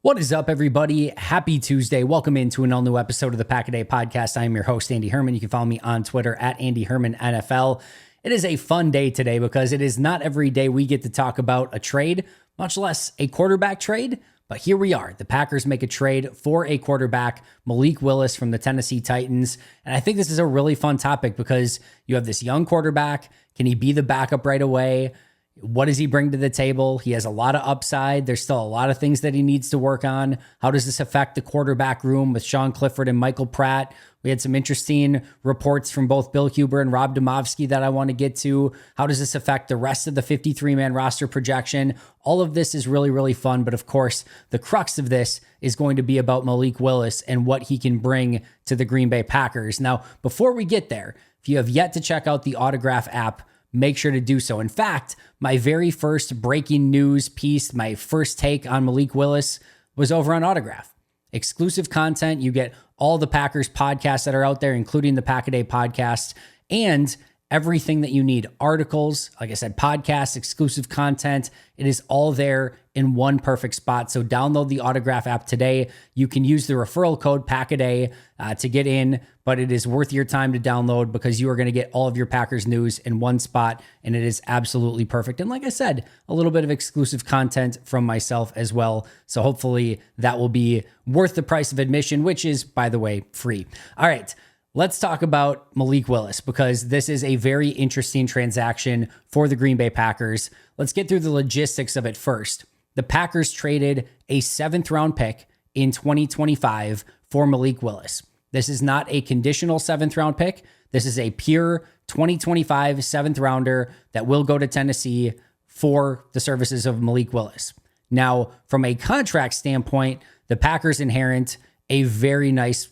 What is up, everybody? Happy Tuesday. Welcome into an all-new episode of the PackADay podcast. I am your host, Andy Herman. You can follow me on Twitter at Andy Herman NFL. It is a fun day today because it is not every day we get to talk about a trade, much less a quarterback trade. But here we are. The Packers make a trade for a quarterback, Malik Willis from the Tennessee Titans. And I think this is a really fun topic because you have this young quarterback. Can he be the backup right away? What does he bring to the table? He has a lot of upside. There's still a lot of things that he needs to work on. How does this affect the quarterback room with Sean Clifford and Michael Pratt? We had some interesting reports from both Bill Huber and Rob Demovsky that I want to get to. How does this affect the rest of the 53-man roster projection? All of this is really, really fun. But of course, the crux of this is going to be about Malik Willis and what he can bring to the Green Bay Packers. Now, before we get there, if you have yet to check out the Autograph app, make sure to do so. In fact, my very first breaking news piece, my first take on Malik Willis was over on Autograph. Exclusive content. You get all the Packers podcasts that are out there, including the PackADay podcast, and everything that you need. Articles, like I said, podcasts, exclusive content. It is all there in one perfect spot. So download the Autograph app today. You can use the referral code PackADay to get in, but it is worth your time to download because you are going to get all of your Packers news in one spot, and it is absolutely perfect. And like I said, a little bit of exclusive content from myself as well. So hopefully that will be worth the price of admission, which is, by the way, free. All right. Let's talk about Malik Willis because this is a very interesting transaction for the Green Bay Packers. Let's get through the logistics of it first. The Packers traded a 7th round pick in 2025 for Malik Willis. This is not a conditional 7th round pick. This is a pure 2025 7th rounder that will go to Tennessee for the services of Malik Willis. Now, from a contract standpoint, the Packers inherit a very nice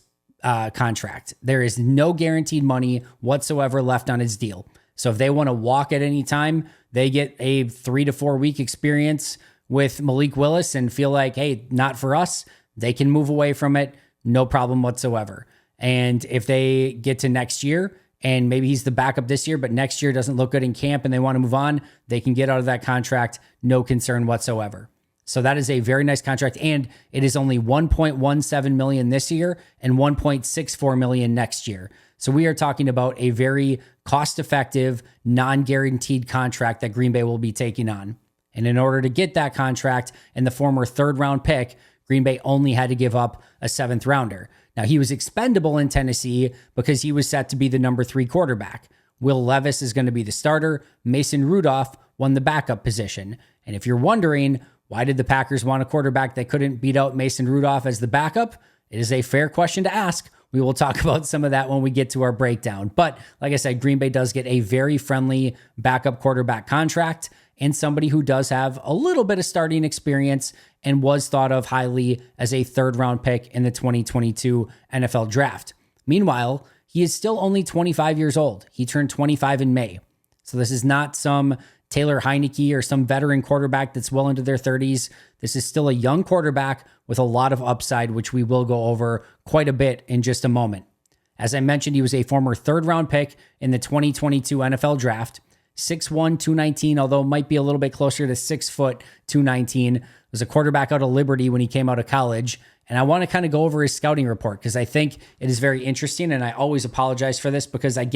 contract. There is no guaranteed money whatsoever left on his deal. So if they want to walk at any time, they get a 3 to 4 week experience with Malik Willis and feel like, hey, not for us. They can move away from it. No problem whatsoever. And if they get to next year and maybe he's the backup this year, but next year doesn't look good in camp and they want to move on, they can get out of that contract. No concern whatsoever. So that is a very nice contract, and it is only $1.17 million this year and $1.64 million next year. So we are talking about a very cost-effective, non-guaranteed contract that Green Bay will be taking on. And in order to get that contract and the former 3rd-round pick, Green Bay only had to give up a 7th rounder. Now, he was expendable in Tennessee because he was set to be the number 3 quarterback. Will Levis is going to be the starter. Mason Rudolph won the backup position. And if you're wondering, why did the Packers want a quarterback that couldn't beat out Mason Rudolph as the backup? It is a fair question to ask. We will talk about some of that when we get to our breakdown. But like I said, Green Bay does get a very friendly backup quarterback contract and somebody who does have a little bit of starting experience and was thought of highly as a 3rd-round pick in the 2022 NFL Draft. Meanwhile, he is still only 25 years old. He turned 25 in May. So this is not some Taylor Heineke or some veteran quarterback that's well into their 30s. This is still a young quarterback with a lot of upside, which we will go over quite a bit in just a moment. As I mentioned, he was a former 3rd-round pick in the 2022 NFL Draft. 6'1", 219, although might be a little bit closer to 6 foot, 219. Was a quarterback out of Liberty when he came out of college. And I want to kind of go over his scouting report because I think it is very interesting. And I always apologize for this because I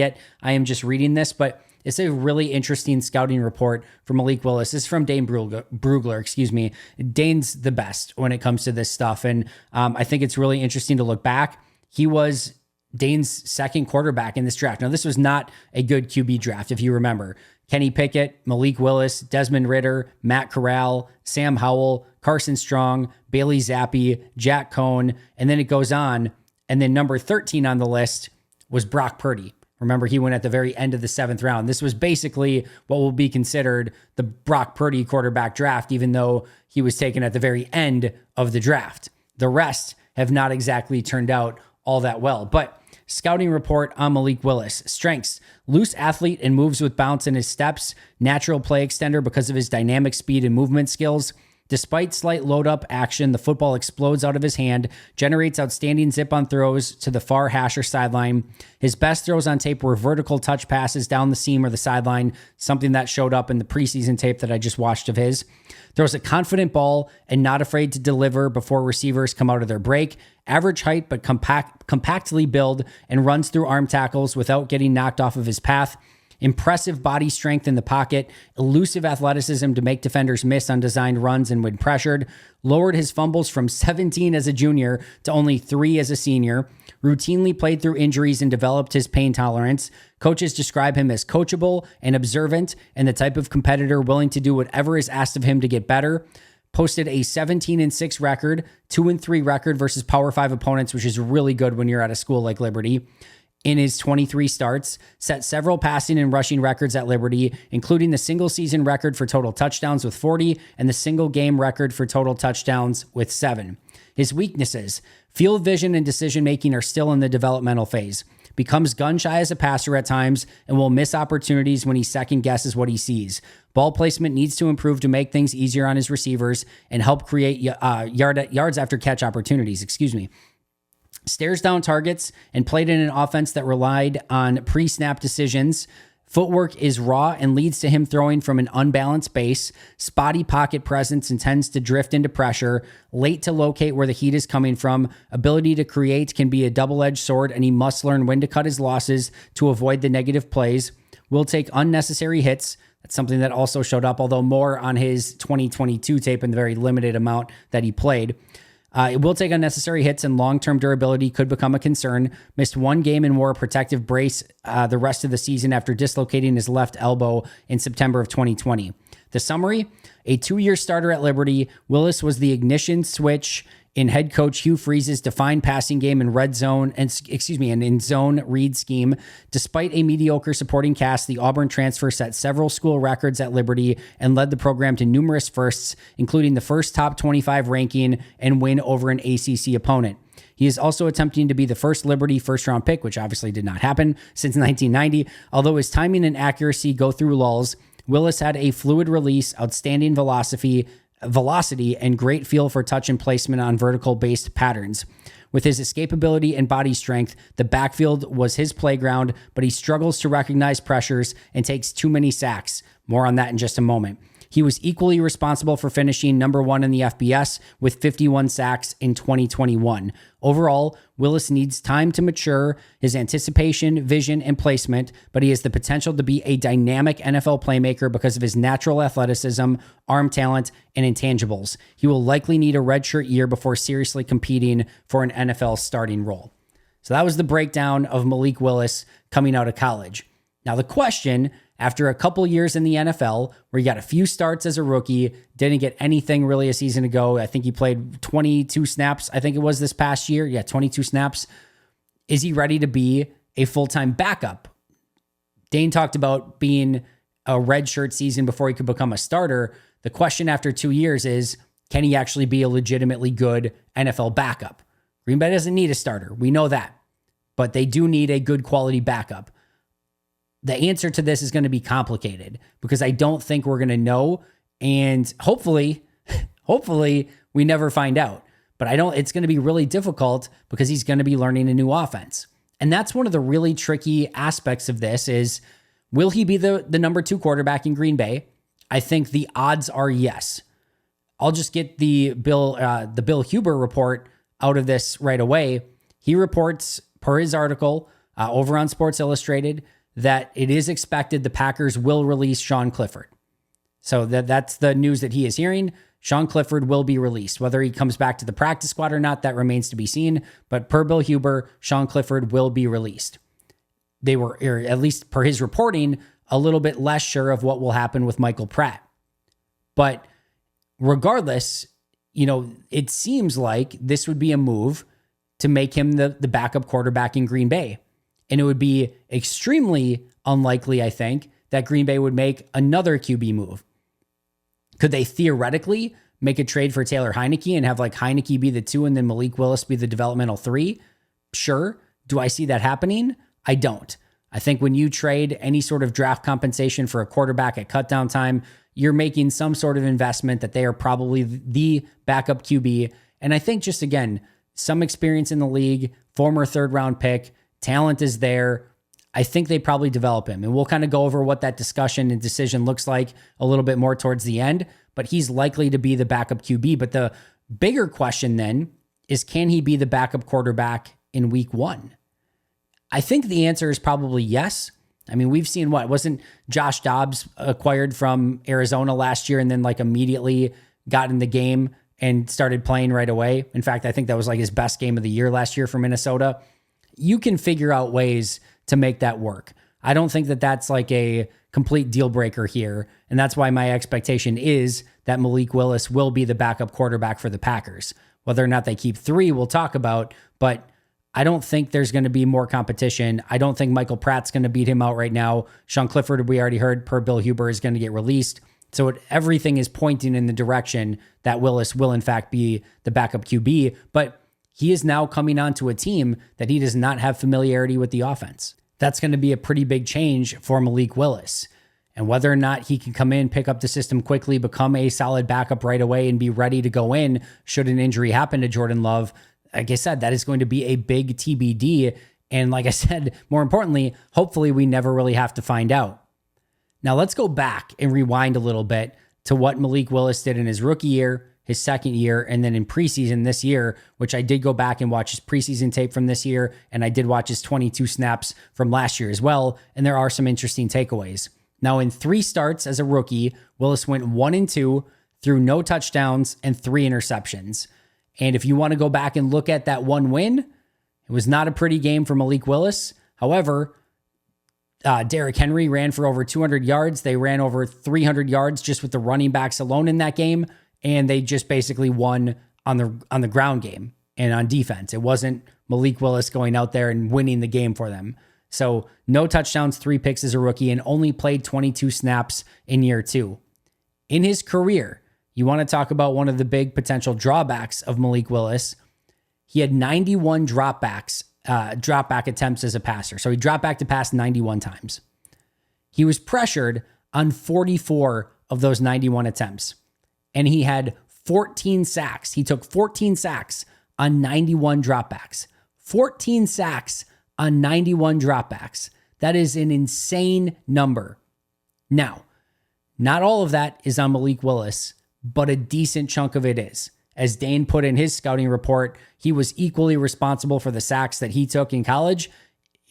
am just reading this, but it's a really interesting scouting report for Malik Willis. This is from Dane Brugler. Dane's the best when it comes to this stuff. And I think it's really interesting to look back. He was Dane's 2nd quarterback in this draft. Now, this was not a good QB draft, if you remember. Kenny Pickett, Malik Willis, Desmond Ridder, Matt Corral, Sam Howell, Carson Strong, Bailey Zappi, Jack Cohn, and then it goes on. And then number 13 on the list was Brock Purdy. Remember, he went at the very end of the 7th round. This was basically what will be considered the Brock Purdy quarterback draft, even though he was taken at the very end of the draft. The rest have not exactly turned out all that well. But scouting report on Malik Willis. Strengths: loose athlete and moves with bounce in his steps, natural play extender because of his dynamic speed and movement skills, Despite slight load-up action, the football explodes out of his hand, generates outstanding zip-on throws to the far hash or sideline. His best throws on tape were vertical touch passes down the seam or the sideline, something that showed up in the preseason tape that I just watched of his. Throws a confident ball and not afraid to deliver before receivers come out of their break. Average height, but compactly built and runs through arm tackles without getting knocked off of his path. Impressive body strength in the pocket, elusive athleticism to make defenders miss on designed runs and when pressured, lowered his fumbles from 17 as a junior to only 3 as a senior, routinely played through injuries and developed his pain tolerance. Coaches describe him as coachable and observant and the type of competitor willing to do whatever is asked of him to get better. Posted a 17-6 record, 2-3 record versus Power 5 opponents, which is really good when you're at a school like Liberty. In his 23 starts, set several passing and rushing records at Liberty, including the single season record for total touchdowns with 40 and the single game record for total touchdowns with 7. His weaknesses: field vision and decision-making are still in the developmental phase. Becomes gun-shy as a passer at times and will miss opportunities when he second-guesses what he sees. Ball placement needs to improve to make things easier on his receivers and help create yards after catch opportunities. Stares down targets and played in an offense that relied on pre-snap decisions. Footwork is raw and leads to him throwing from an unbalanced base. Spotty pocket presence and tends to drift into pressure. Late to locate where the heat is coming from. Ability to create can be a double-edged sword, and he must learn when to cut his losses to avoid the negative plays. Will take unnecessary hits. That's something that also showed up, although more on his 2022 tape in the very limited amount that he played. It will take unnecessary hits, and long-term durability could become a concern. Missed one game and wore a protective brace the rest of the season after dislocating his left elbow in September of 2020. The summary: a 2-year starter at Liberty, Willis was the ignition switch in head coach Hugh Freeze's defined passing game and in zone read scheme. Despite a mediocre supporting cast, the Auburn transfer set several school records at Liberty and led the program to numerous firsts, including the first top 25 ranking and win over an ACC opponent. He is also attempting to be the first Liberty first-round pick, which obviously did not happen since 1990. Although his timing and accuracy go through lulls, Willis had a fluid release, outstanding velocity, and great feel for touch and placement on vertical-based patterns. With his escapability and body strength, the backfield was his playground, but he struggles to recognize pressures and takes too many sacks. More on that in just a moment. He was equally responsible for finishing number 1 in the FBS with 51 sacks in 2021. Overall, Willis needs time to mature his anticipation, vision, and placement, but he has the potential to be a dynamic NFL playmaker because of his natural athleticism, arm talent, and intangibles. He will likely need a redshirt year before seriously competing for an NFL starting role. So that was the breakdown of Malik Willis coming out of college. Now the question, after a couple years in the NFL, where he got a few starts as a rookie, didn't get anything really a season ago. I think he played 22 snaps, I think it was this past year. Yeah, 22 snaps. Is he ready to be a full-time backup? Dane talked about being a redshirt season before he could become a starter. The question after 2 years is, can he actually be a legitimately good NFL backup? Green Bay doesn't need a starter. We know that. But they do need a good quality backup. The answer to this is going to be complicated because I don't think we're going to know. And hopefully we never find out. But it's going to be really difficult because he's going to be learning a new offense. And that's one of the really tricky aspects of this is, will he be the number 2 quarterback in Green Bay? I think the odds are yes. I'll just get the Bill Huber report out of this right away. He reports, per his article over on Sports Illustrated, that it is expected the Packers will release Sean Clifford. So that's the news that he is hearing. Sean Clifford will be released. Whether he comes back to the practice squad or not, that remains to be seen. But per Bill Huber, Sean Clifford will be released. They were, or at least per his reporting, a little bit less sure of what will happen with Michael Pratt. But regardless, it seems like this would be a move to make him the backup quarterback in Green Bay. And it would be extremely unlikely, I think, that Green Bay would make another QB move. Could they theoretically make a trade for Taylor Heineke and have Heineke be the 2 and then Malik Willis be the developmental 3? Sure. Do I see that happening? I don't. I think when you trade any sort of draft compensation for a quarterback at cutdown time, you're making some sort of investment that they are probably the backup QB. And I think just, again, some experience in the league, former third round pick, talent is there. I think they probably develop him. And we'll kind of go over what that discussion and decision looks like a little bit more towards the end, but he's likely to be the backup QB. But the bigger question then is, can he be the backup quarterback in week 1? I think the answer is probably yes. I mean, we've seen wasn't Josh Dobbs acquired from Arizona last year and then like immediately got in the game and started playing right away. In fact, I think that was like his best game of the year last year for Minnesota. You can figure out ways to make that work. I don't think that that's like a complete deal breaker here. And that's why my expectation is that Malik Willis will be the backup quarterback for the Packers. Whether or not they keep 3, we'll talk about, but I don't think there's going to be more competition. I don't think Michael Pratt's going to beat him out right now. Sean Clifford, we already heard, per Bill Huber, is going to get released. So everything is pointing in the direction that Willis will in fact be the backup QB, but he is now coming onto a team that he does not have familiarity with the offense. That's going to be a pretty big change for Malik Willis. And whether or not he can come in, pick up the system quickly, become a solid backup right away, and be ready to go in should an injury happen to Jordan Love, like I said, that is going to be a big TBD. And like I said, more importantly, hopefully we never really have to find out. Now let's go back and rewind a little bit to what Malik Willis did in his rookie year, his second year, and then in preseason this year, which I did go back and watch his preseason tape from this year, and I did watch his 22 snaps from last year as well, and there are some interesting takeaways. Now, in 3 starts as a rookie, Willis went 1-2, threw no touchdowns and 3 interceptions. And if you want to go back and look at that one win, it was not a pretty game for Malik Willis. However, Derrick Henry ran for over 200 yards. They ran over 300 yards just with the running backs alone in that game. And they just basically won on the ground game and on defense. It wasn't Malik Willis going out there and winning the game for them. So no touchdowns, 3 picks as a rookie, and only played 22 snaps in year 2. In his career, you want to talk about one of the big potential drawbacks of Malik Willis. He had 91 dropback attempts as a passer. So he dropped back to pass 91 times. He was pressured on 44 of those 91 attempts. And he had 14 sacks. He took 14 sacks on 91 dropbacks. 14 sacks on 91 dropbacks. That is an insane number. Now, not all of that is on Malik Willis, but a decent chunk of it is. As Dane put in his scouting report, he was equally responsible for the sacks that he took in college.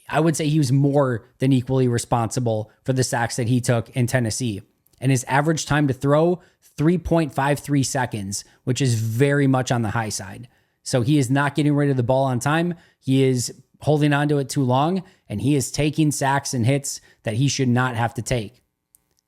I would say he was more than equally responsible for the sacks that he took in Tennessee. And his average time to throw, 3.53 seconds, which is very much on the high side. So he is not getting rid of the ball on time. He is holding onto it too long, and he is taking sacks and hits that he should not have to take.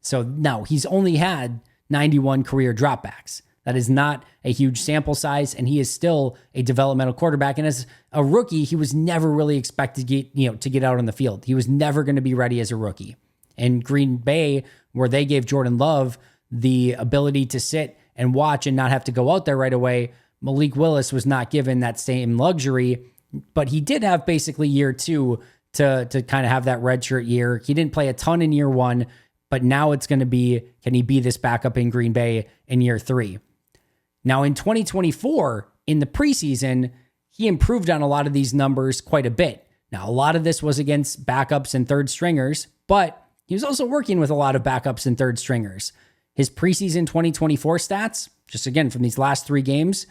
So now he's only had 91 career dropbacks. That is not a huge sample size, and he is still a developmental quarterback. And as a rookie, he was never really expected to get out on the field. He was never going to be ready as a rookie. And Green Bay, where they gave Jordan Love the ability to sit and watch and not have to go out there right away, Malik Willis was not given that same luxury, but he did have basically year 2 to kind of have that redshirt year. He didn't play a ton in year 1, but now it's going to be, can he be this backup in Green Bay in year 3? Now in 2024, in the preseason, he improved on a lot of these numbers quite a bit. Now, a lot of this was against backups and third stringers, but he was also working with a lot of backups and third stringers. His preseason 2024 stats, just again from these last 3 games,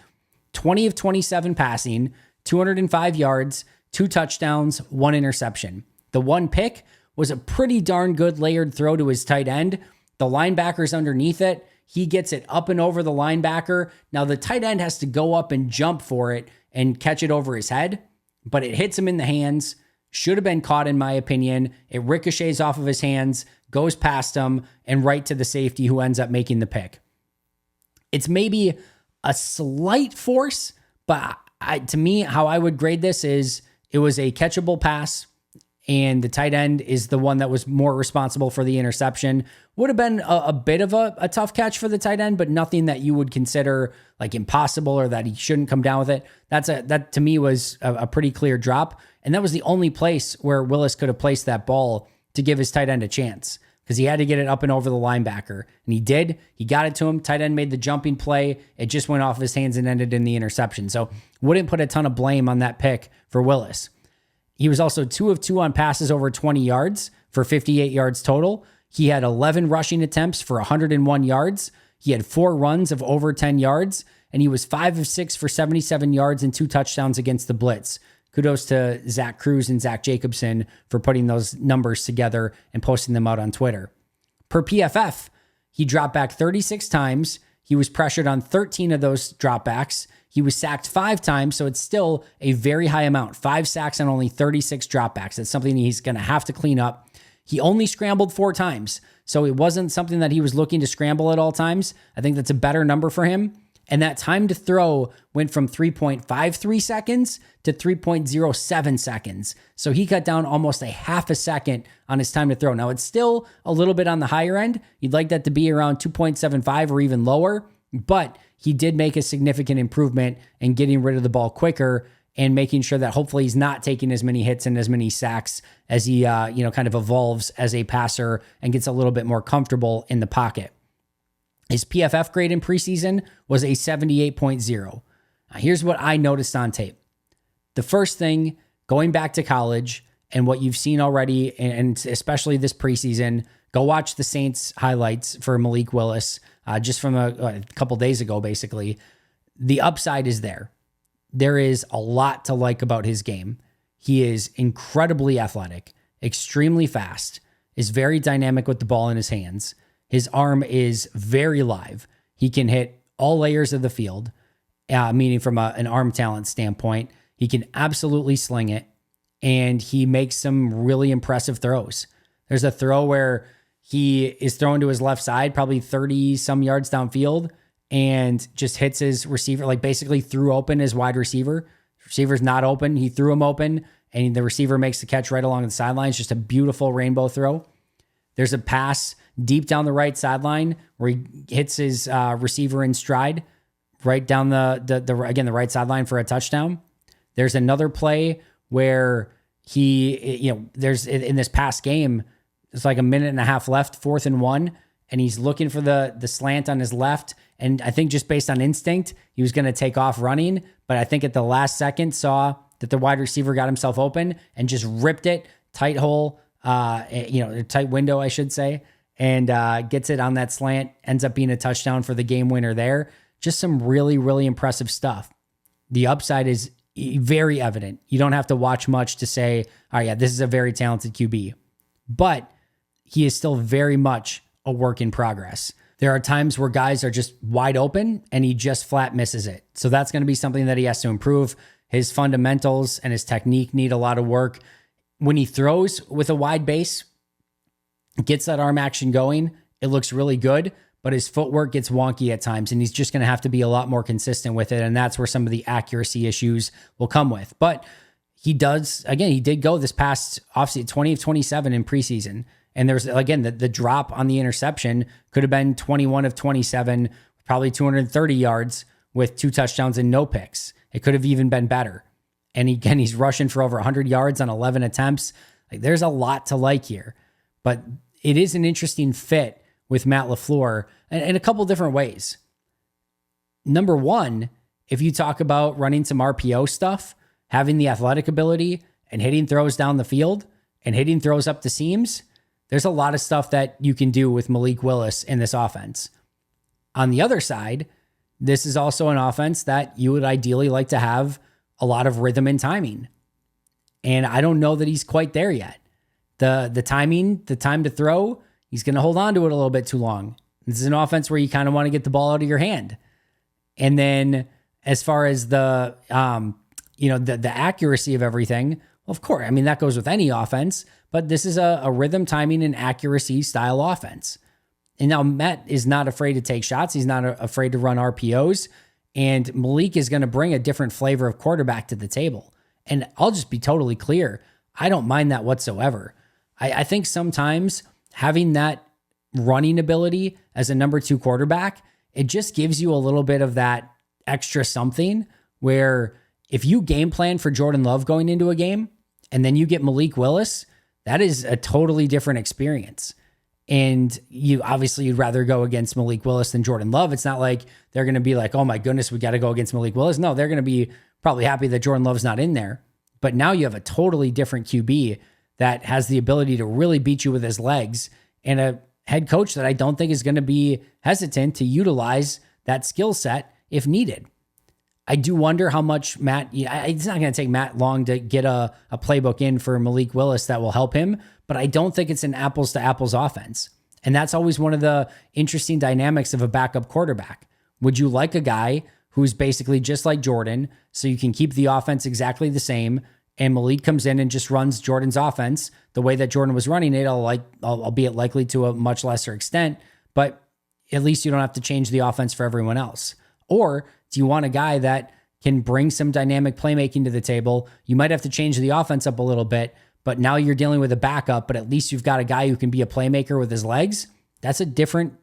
20 of 27 passing, 205 yards, 2 touchdowns, 1 interception. The 1 pick was a pretty darn good layered throw to his tight end. The linebacker's underneath it. He gets it up and over the linebacker. Now the tight end has to go up and jump for it and catch it over his head, but it hits him in the hands. Should have been caught, in my opinion. It ricochets off of his hands, goes past him, and right to the safety who ends up making the pick. It's maybe a slight force, but to me, how I would grade this is it was a catchable pass, and the tight end is the one that was more responsible for the interception. Would have been a bit of a tough catch for the tight end, but nothing that you would consider like impossible or that he shouldn't come down with it. That to me was a pretty clear drop. And that was the only place where Willis could have placed that ball to give his tight end a chance. because he had to get it up and over the linebacker. And he did. He got it to him. Tight end made the jumping play. It just went off his hands and ended in the interception. So wouldn't put a ton of blame on that pick for Willis. He was also 2 of 2 on passes over 20 yards for 58 yards total. He had 11 rushing attempts for 101 yards. He had 4 runs of over 10 yards. And he was 5 of 6 for 77 yards and 2 touchdowns against the blitz. Kudos to Zach Cruz and Zach Jacobson for putting those numbers together and posting them out on Twitter. Per PFF, he dropped back 36 times. He was pressured on 13 of those dropbacks. He was sacked 5 times, so it's still a very high amount. 5 sacks on only 36 dropbacks. That's something he's going to have to clean up. He only scrambled 4 times, so it wasn't something that he was looking to scramble at all times. I think that's a better number for him. And that time to throw went from 3.53 seconds to 3.07 seconds. So he cut down almost a half a second on his time to throw. Now, it's still a little bit on the higher end. You'd like that to be around 2.75 or even lower, but he did make a significant improvement in getting rid of the ball quicker and making sure that hopefully he's not taking as many hits and as many sacks as he kind of evolves as a passer and gets a little bit more comfortable in the pocket. His PFF grade in preseason was a 78.0. Now, here's what I noticed on tape. The first thing, going back to college and what you've seen already, and especially this preseason, go watch the Saints highlights for Malik Willis just from a couple days ago, basically. The upside is there. There is a lot to like about his game. He is incredibly athletic, extremely fast, is very dynamic with the ball in his hands. His arm is very live. He can hit all layers of the field, meaning from an arm talent standpoint. He can absolutely sling it, and he makes some really impressive throws. There's a throw where he is thrown to his left side, probably 30-some yards downfield, and just hits his receiver, like basically threw open his wide receiver. Receiver's not open. He threw him open, and the receiver makes the catch right along the sidelines. Just a beautiful rainbow throw. There's a pass deep down the right sideline where he hits his receiver in stride right down the right sideline for a touchdown. There's another play where there's in this past game, it's like a minute and a half left, 4th and 1, and he's looking for the slant on his left. And I think just based on instinct, he was going to take off running, but I think at the last second saw that the wide receiver got himself open and just ripped it, tight hole, tight window, I should say, and gets it on that slant, ends up being a touchdown for the game winner there. Just some really, really impressive stuff. The upside is very evident. You don't have to watch much to say, oh yeah, this is a very talented QB. But he is still very much a work in progress. There are times where guys are just wide open and he just flat misses it. So that's going to be something that he has to improve. His fundamentals and his technique need a lot of work. When he throws with a wide base, gets that arm action going, it looks really good, but his footwork gets wonky at times, and he's just going to have to be a lot more consistent with it, and that's where some of the accuracy issues will come with. But he did go this past offseason, 20 of 27 in preseason, and there's, again, the drop on the interception could have been 21 of 27, probably 230 yards with 2 touchdowns and no picks. It could have even been better. And again, he's rushing for over 100 yards on 11 attempts. Like, there's a lot to like here. But it is an interesting fit with Matt LaFleur in a couple different ways. Number one, if you talk about running some RPO stuff, having the athletic ability and hitting throws down the field and hitting throws up the seams, there's a lot of stuff that you can do with Malik Willis in this offense. On the other side, this is also an offense that you would ideally like to have a lot of rhythm and timing. And I don't know that he's quite there yet. The timing, the time to throw, he's going to hold on to it a little bit too long. This is an offense where you kind of want to get the ball out of your hand. And then as far as the accuracy of everything, well, of course, I mean, that goes with any offense, but this is a rhythm, timing, and accuracy style offense. And now Matt is not afraid to take shots. He's not afraid to run RPOs. And Malik is going to bring a different flavor of quarterback to the table. And I'll just be totally clear. I don't mind that whatsoever. I think sometimes having that running ability as a number 2 quarterback, it just gives you a little bit of that extra something where if you game plan for Jordan Love going into a game and then you get Malik Willis, that is a totally different experience. and you'd rather go against Malik Willis than Jordan Love. It's not like they're going to be like, oh my goodness, we got to go against Malik Willis. No, they're going to be probably happy that Jordan Love's not in there. But now you have a totally different QB that has the ability to really beat you with his legs, and a head coach that I don't think is going to be hesitant to utilize that skill set if needed. I do wonder how much it's not going to take Matt long to get a playbook in for Malik Willis that will help him, but I don't think it's an apples to apples offense. And that's always one of the interesting dynamics of a backup quarterback. Would you like a guy who's basically just like Jordan, so you can keep the offense exactly the same, and Malik comes in and just runs Jordan's offense the way that Jordan was running it, albeit likely to a much lesser extent, but at least you don't have to change the offense for everyone else? Or do you want a guy that can bring some dynamic playmaking to the table? You might have to change the offense up a little bit, but now you're dealing with a backup, but at least you've got a guy who can be a playmaker with his legs. That's a different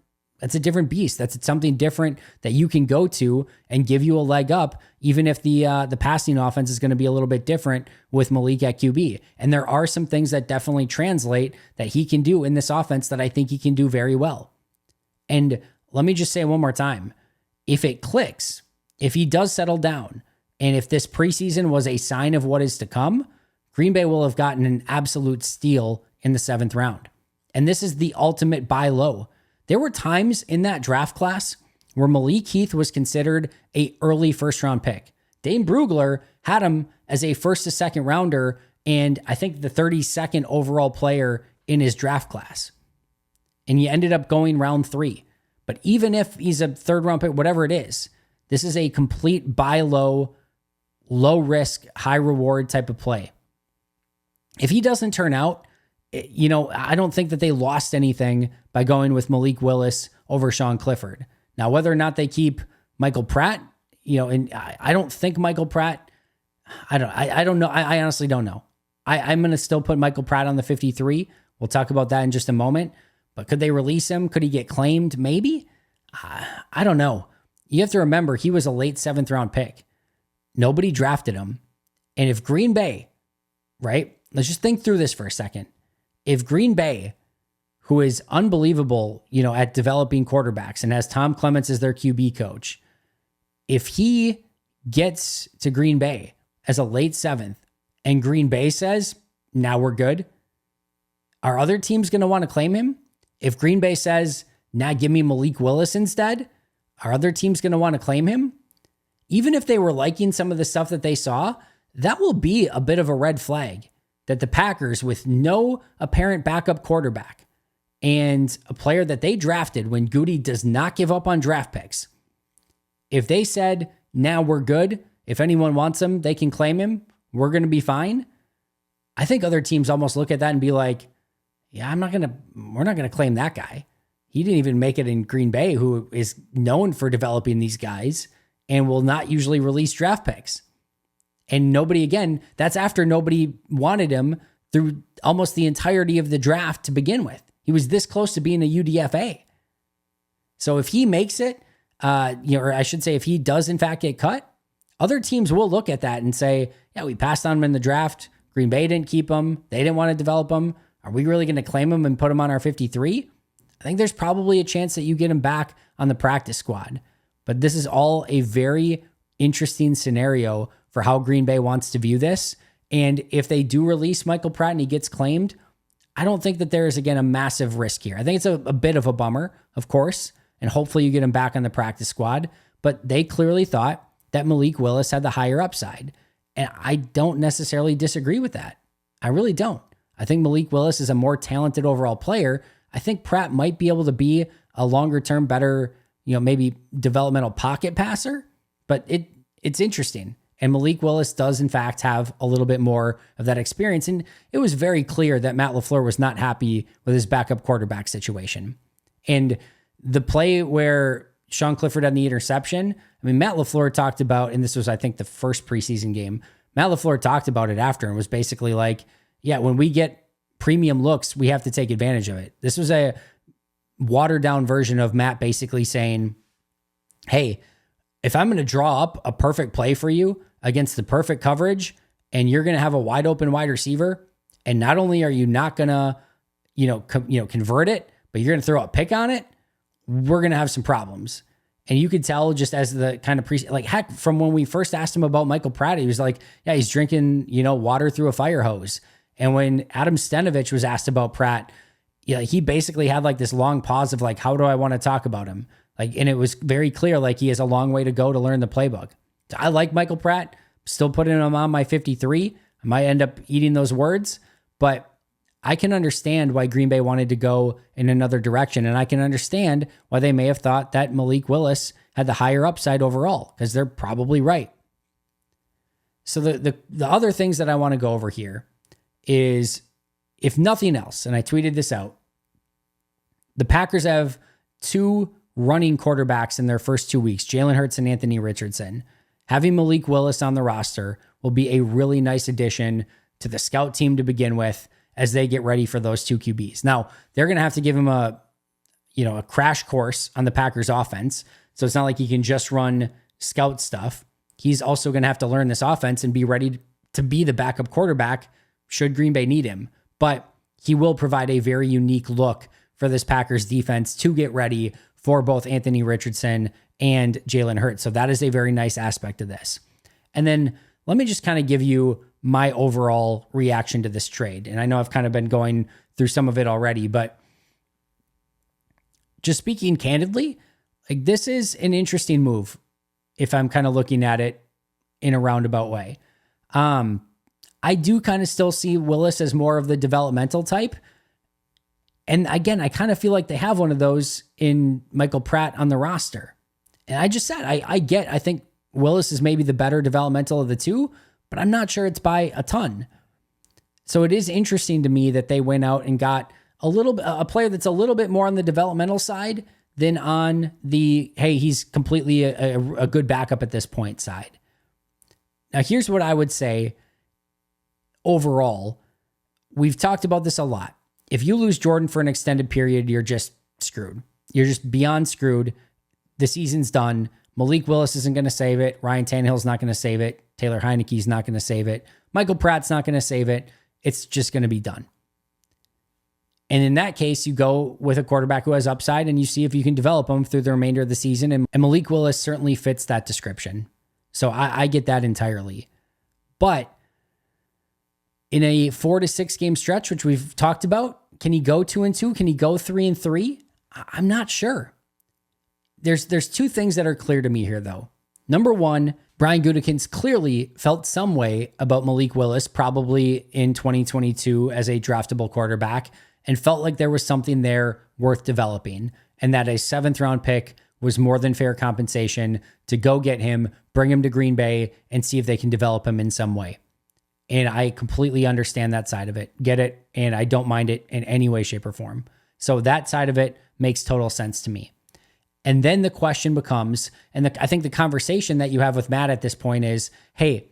beast. That's something different that you can go to and give you a leg up, even if the passing offense is going to be a little bit different with Malik at QB. And there are some things that definitely translate that he can do in this offense that I think he can do very well. And let me just say one more time, if it clicks, if he does settle down, and if this preseason was a sign of what is to come, Green Bay will have gotten an absolute steal in the 7th round. And this is the ultimate buy low. There were times in that draft class where Malik Heath was considered a early first-round pick. Dane Brugler had him as a first to second rounder, and I think the 32nd overall player in his draft class. And he ended up going round 3. But even if he's a 3rd-round pick, whatever it is, this is a complete buy low, low risk, high reward type of play. If he doesn't turn out, I don't think that they lost anything by going with Malik Willis over Sean Clifford. Now, whether or not they keep Michael Pratt, and I don't think Michael Pratt, I don't know. I honestly don't know. I'm going to still put Michael Pratt on the 53. We'll talk about that in just a moment. But could they release him? Could he get claimed? Maybe. I don't know. You have to remember, he was a late 7th round pick. Nobody drafted him. And if Green Bay, right? Let's just think through this for a second. If Green Bay, who is unbelievable, at developing quarterbacks and has Tom Clements as their QB coach, if he gets to Green Bay as a late 7th and Green Bay says, now we're good, are other teams going to want to claim him? If Green Bay says, nah, give me Malik Willis instead, are other teams going to want to claim him? Even if they were liking some of the stuff that they saw, that will be a bit of a red flag that the Packers, with no apparent backup quarterback and a player that they drafted when Goody does not give up on draft picks, if they said, now we're good, if anyone wants him, they can claim him, we're going to be fine, I think other teams almost look at that and be like, yeah, we're not going to claim that guy. He didn't even make it in Green Bay, who is known for developing these guys and will not usually release draft picks. And that's after nobody wanted him through almost the entirety of the draft to begin with. He was this close to being a UDFA. So if he makes it, or I should say if he does in fact get cut, other teams will look at that and say, yeah, we passed on him in the draft. Green Bay didn't keep him. They didn't want to develop him. Are we really going to claim him and put him on our 53? I think there's probably a chance that you get him back on the practice squad. But this is all a very interesting scenario for how Green Bay wants to view this. And if they do release Michael Pratt and he gets claimed, I don't think that there is, again, a massive risk here. I think it's a bit of a bummer, of course, and hopefully you get him back on the practice squad. But they clearly thought that Malik Willis had the higher upside. And I don't necessarily disagree with that. I really don't. I think Malik Willis is a more talented overall player. I think Pratt might be able to be a longer term, better, maybe developmental pocket passer, but it's interesting. And Malik Willis does in fact have a little bit more of that experience. And it was very clear that Matt LaFleur was not happy with his backup quarterback situation. And the play where Sean Clifford had the interception, Matt LaFleur talked about, and this was, I think, the first preseason game, Matt LaFleur talked about it after and was basically like, yeah, when we get premium looks, we have to take advantage of it. This was a watered down version of Matt basically saying, hey, if I'm going to draw up a perfect play for you against the perfect coverage and you're going to have a wide open wide receiver, and not only are you not going to, convert it, but you're going to throw a pick on it, we're going to have some problems. And you could tell just as the kind of like heck, from when we first asked him about Michael Pratt, he was like, yeah, he's drinking, water through a fire hose. And when Adam Stenovich was asked about Pratt, he basically had like this long pause of like, how do I want to talk about him? Like, and it was very clear, like he has a long way to go to learn the playbook. So I like Michael Pratt, still putting him on my 53. I might end up eating those words, but I can understand why Green Bay wanted to go in another direction. And I can understand why they may have thought that Malik Willis had the higher upside overall, because they're probably right. So the other things that I want to go over here is, if nothing else, and I tweeted this out, the Packers have 2 running quarterbacks in their first 2 weeks, Jalen Hurts and Anthony Richardson. Having Malik Willis on the roster will be a really nice addition to the scout team to begin with as they get ready for those 2 QBs. Now, they're going to have to give him a crash course on the Packers offense. So it's not like he can just run scout stuff. He's also going to have to learn this offense and be ready to be the backup quarterback should Green Bay need him. But he will provide a very unique look for this Packers defense to get ready for both Anthony Richardson and Jalen Hurts. So that is a very nice aspect of this. And then let me just kind of give you my overall reaction to this trade. And I know I've kind of been going through some of it already, but just speaking candidly, like this is an interesting move if I'm kind of looking at it in a roundabout way. I do kind of still see Willis as more of the developmental type. And again, I kind of feel like they have one of those in Michael Pratt on the roster. And I just said, I think Willis is maybe the better developmental of the two, but I'm not sure it's by a ton. So it is interesting to me that they went out and got a player that's a little bit more on the developmental side than on the, hey, he's completely a good backup at this point side. Now, here's what I would say overall. We've talked about this a lot. If you lose Jordan for an extended period, you're just screwed. You're just beyond screwed. The season's done. Malik Willis isn't going to save it. Ryan Tannehill's not going to save it. Taylor Heineke's not going to save it. Michael Pratt's not going to save it. It's just going to be done. And in that case, you go with a quarterback who has upside and you see if you can develop him through the remainder of the season. And Malik Willis certainly fits that description. So I get that entirely. But in a 4 to 6 game stretch, which we've talked about, can he go 2-2? Can he go 3-3? I'm not sure. There's 2 things that are clear to me here, though. Number one, Brian Gutekunst clearly felt some way about Malik Willis, probably in 2022 as a draftable quarterback, and felt like there was something there worth developing, and that a 7th round pick was more than fair compensation to go get him, bring him to Green Bay, and see if they can develop him in some way. And I completely understand that side of it, get it, and I don't mind it in any way, shape, or form. So that side of it makes total sense to me. And then the question becomes, and I think the conversation that you have with Matt at this point is, hey,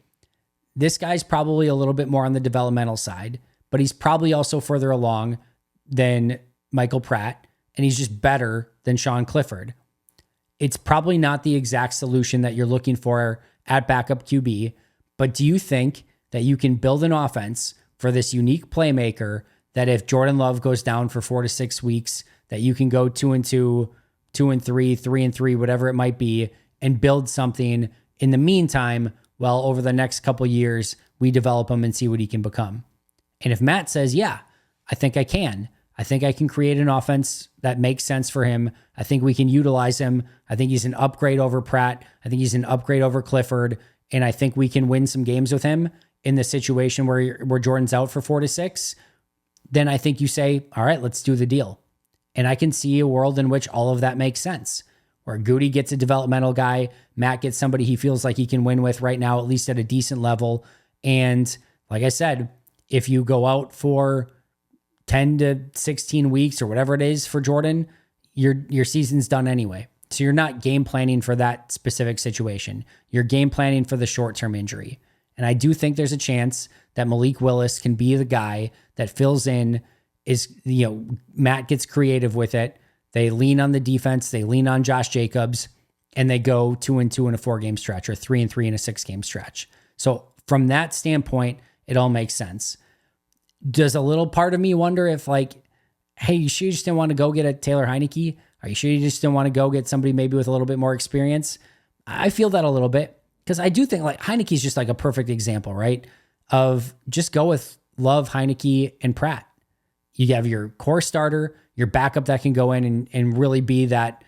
this guy's probably a little bit more on the developmental side, but he's probably also further along than Michael Pratt, and he's just better than Sean Clifford. It's probably not the exact solution that you're looking for at backup QB, but do you think that you can build an offense for this unique playmaker that if Jordan Love goes down for 4 to 6 weeks, that you can go 2-2, 2-3, 3-3, whatever it might be, and build something in the meantime, while over the next couple years, we develop him and see what he can become? And if Matt says, yeah, I think I can. I think I can create an offense that makes sense for him. I think we can utilize him. I think he's an upgrade over Pratt. I think he's an upgrade over Clifford. And I think we can win some games with him in the situation where Jordan's out for 4 to 6. Then I think you say, all right, let's do the deal. And I can see a world in which all of that makes sense, where Goody gets a developmental guy, Matt gets somebody he feels like he can win with right now, at least at a decent level. And like I said, if you go out for 10 to 16 weeks or whatever it is for Jordan, your season's done anyway. So you're not game planning for that specific situation. You're game planning for the short-term injury. And I do think there's a chance that Malik Willis can be the guy that fills in. Matt gets creative with it. They lean on the defense. They lean on Josh Jacobs, and they go 2-2 in a 4-game stretch, or 3-3 in a 6-game stretch. So from that standpoint, it all makes sense. Does a little part of me wonder if, like, hey, you sure you just didn't want to go get a Taylor Heineke? Are you sure you just didn't want to go get somebody maybe with a little bit more experience? I feel that a little bit because I do think like Heineke's just like a perfect example, right? Of just go with Love, Heineke, and Pratt. You have your core starter, your backup that can go in and really be that,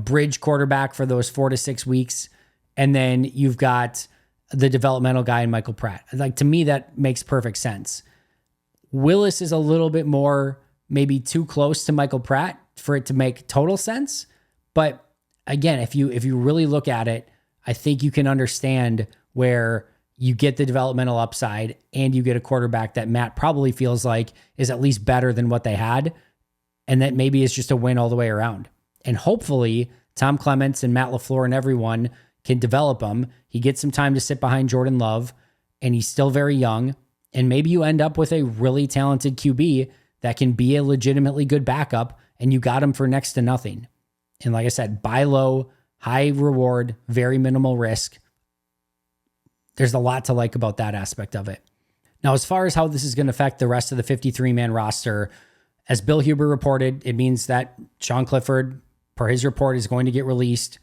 bridge quarterback for those 4 to 6 weeks. And then you've got the developmental guy in Michael Pratt. Like, to me, that makes perfect sense. Willis is a little bit more maybe too close to Michael Pratt for it to make total sense. But again, if you really look at it, I think you can understand where you get the developmental upside and you get a quarterback that Matt probably feels like is at least better than what they had. And that maybe is just a win all the way around. And hopefully Tom Clements and Matt LaFleur and everyone can develop him. He gets some time to sit behind Jordan Love, and he's still very young. And maybe you end up with a really talented QB that can be a legitimately good backup, and you got him for next to nothing. And like I said, buy low, high reward, very minimal risk. There's a lot to like about that aspect of it. Now, as far as how this is going to affect the rest of the 53-man roster, as Bill Huber reported, it means that Sean Clifford, per his report, is going to get released.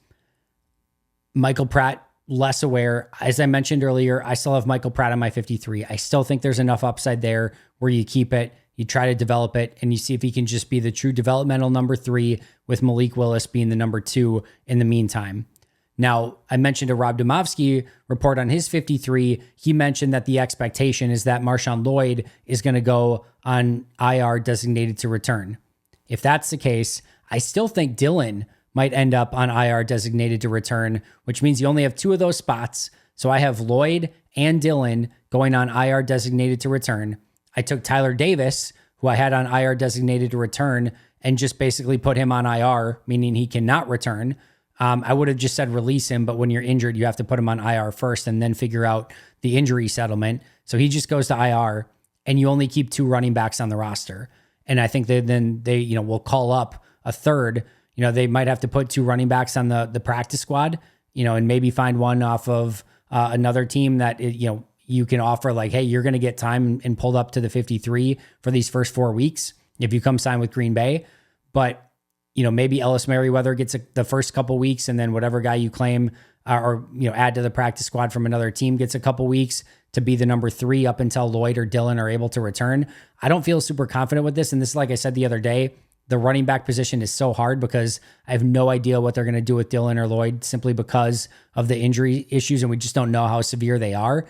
Michael Pratt, less aware. As I mentioned earlier, I still have Michael Pratt on my 53. I still think there's enough upside there where you keep it, you try to develop it, and you see if he can just be the true developmental number 3 with Malik Willis being the number 2 in the meantime. Now, I mentioned a Rob Domofsky report on his 53. He mentioned that the expectation is that Marshawn Lloyd is going to go on IR designated to return. If that's the case, I still think Dylan might end up on IR designated to return, which means you only have 2 of those spots. So I have Lloyd and Dylan going on IR designated to return. I took Tyler Davis, who I had on IR designated to return, and just basically put him on IR, meaning he cannot return. I would have just said release him, but when you're injured, you have to put him on IR first and then figure out the injury settlement. So he just goes to IR, and you only keep 2 running backs on the roster. And I think they will call up a third. They might have to put 2 running backs on the practice squad, and maybe find one off of another team that, you can offer like, hey, you're going to get time and pulled up to the 53 for these first 4 weeks if you come sign with Green Bay. But maybe Ellis Merriweather gets the first couple weeks, and then whatever guy you claim or add to the practice squad from another team gets a couple weeks to be the number 3 up until Lloyd or Dylan are able to return. I don't feel super confident with this. And this, like I said the other day, the running back position is so hard because I have no idea what they're going to do with Dylan or Lloyd simply because of the injury issues, and we just don't know how severe they are.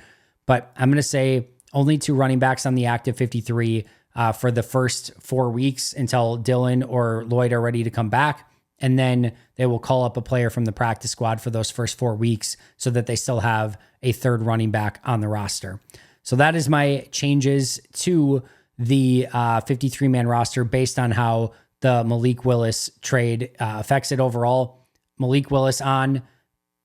But I'm going to say only 2 running backs on the active 53 for the first 4 weeks until Dylan or Lloyd are ready to come back. And then they will call up a player from the practice squad for those first 4 weeks so that they still have a third running back on the roster. So that is my changes to the 53-man roster based on how the Malik Willis trade affects it overall. Malik Willis on,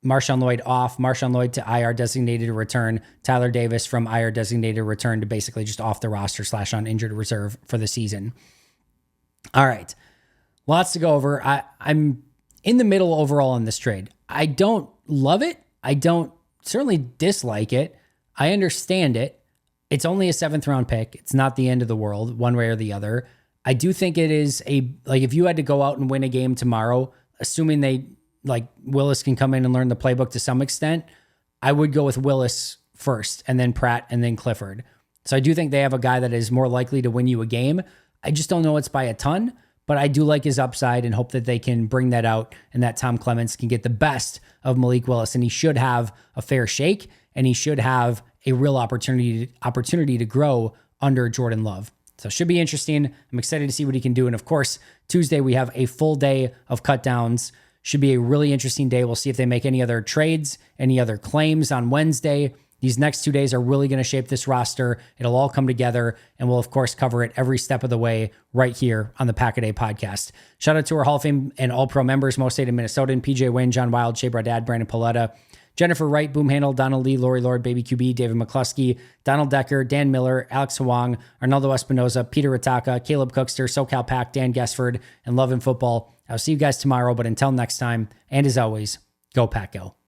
Marshawn Lloyd off, Marshawn Lloyd to IR designated to return, Tyler Davis from IR designated to return to basically just off the roster / on injured reserve for the season. All right. Lots to go over. I'm in the middle overall on this trade. I don't love it. I don't certainly dislike it. I understand it. It's only a 7th round pick. It's not the end of the world one way or the other. I do think it is if you had to go out and win a game tomorrow, assuming Willis can come in and learn the playbook to some extent, I would go with Willis first and then Pratt and then Clifford. So I do think they have a guy that is more likely to win you a game. I just don't know it's by a ton, but I do like his upside and hope that they can bring that out and that Tom Clements can get the best of Malik Willis. And he should have a fair shake, and he should have a real opportunity to grow under Jordan Love. So it should be interesting. I'm excited to see what he can do. And of course, Tuesday we have a full day of cut downs. Should be a really interesting day. We'll see if they make any other trades, any other claims on Wednesday. These next 2 days are really going to shape this roster. It'll all come together, and we'll, of course, cover it every step of the way right here on the PackADay podcast. Shout out to our Hall of Fame and All-Pro members, Mo State and Minnesotan, PJ Wynn, John Wild, Shea Bradad, Brandon Paletta, Jennifer Wright, Boom Handle, Donald Lee, Lori Lord, Baby QB, David McCluskey, Donald Decker, Dan Miller, Alex Hwang, Arnaldo Espinoza, Peter Ataka, Caleb Cookster, SoCal Pack, Dan Guessford, and Love and Football. I'll see you guys tomorrow, but until next time, and as always, go Pack Go.